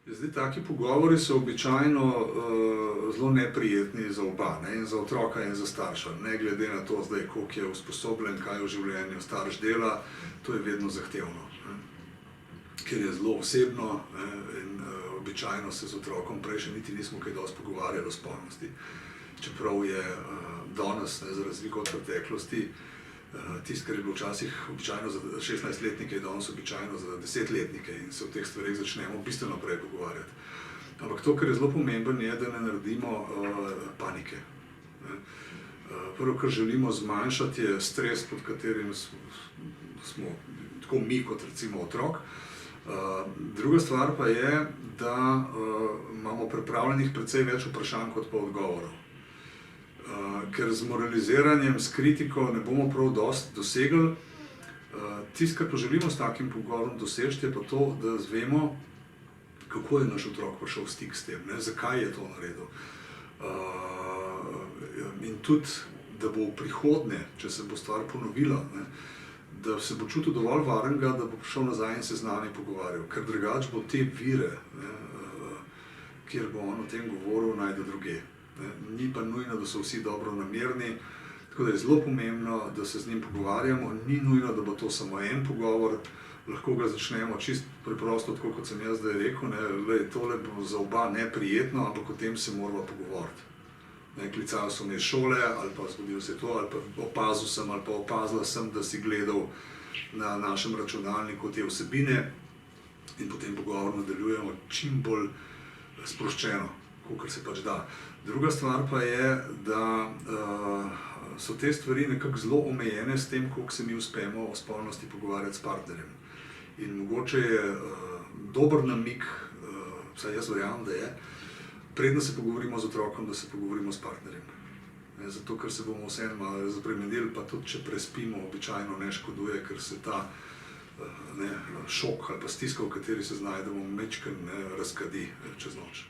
Zdaj, taki pogovori so običajno zelo neprijetni za oba, ne, in za otroka in za starša. Ne glede na to, zdaj, koliko je usposobljen, kaj v življenju starš dela, to je vedno zahtevno, ne. Ker je zelo osebno, ne, in običajno se z otrokom prej še niti nismo kaj dosti pogovarjali o spolnosti. Čeprav je danes, ne, za razliko od preteklosti, tisto, kar je bilo včasih običajno za 16-letnike, je danes običajno za 10-letnike in se o teh stvareh začnemo bistveno prej pogovarjati. Ampak to, kar je zelo pomembno, je, da ne naredimo panike, ne. Prvo, kar želimo zmanjšati, je stres, pod katerim smo tako mi kot recimo otrok. Druga stvar pa je, da imamo pripravljenih precej več vprašanj kot pa odgovorov. Ker z moraliziranjem, s kritiko ne bomo prav dosti dosegli. Tisto, kar pa želimo s takim pogovorom doseči, je pa to, da izvemo, kako je naš otrok prišel v stik s tem, ne, zakaj je to naredil. In tudi, da bo v prihodnje, če se bo stvar ponovila, ne, da se bo čutil dovolj varnega, da bo prišel nazaj in se z nami pogovarjal. Ker drugače bo te vire, ne, kjer bo on o tem govoril, najde drugje. Ni pa nujno, da so vsi dobronamerni, tako da je zelo pomembno, da se z njim pogovarjamo. Ni nujno, da bo to samo en pogovor, lahko ga začnemo čisto preprosto, tako kot sem jaz zdaj rekel, ne, glej, tole bo za oba neprijetno, ampak o tem se morava pogovoriti. Klicali so me iz šole, ali pa zgodilo se to, ali pa opazil sem, ali pa opazila sem, da si gledal na našem računalniku te vsebine in potem pogovor nadaljujemo čim bolj sproščeno, kakor se pač da. Druga stvar pa je, da so te stvari nekako zelo omejene s tem, koliko se mi uspemo o spolnosti pogovarjati s partnerjem. In mogoče je dober namig, vsaj jaz verjamem, da je, preden se pogovorimo z otrokom, da se pogovorimo s partnerjem. Zato, ker se bomo vseeno malo razbremenili, pa tudi če prespimo, običajno ne škoduje, ker se ta šok ali pa stiska, v kateri se znajdemo, majčkeno razkadi čez noč.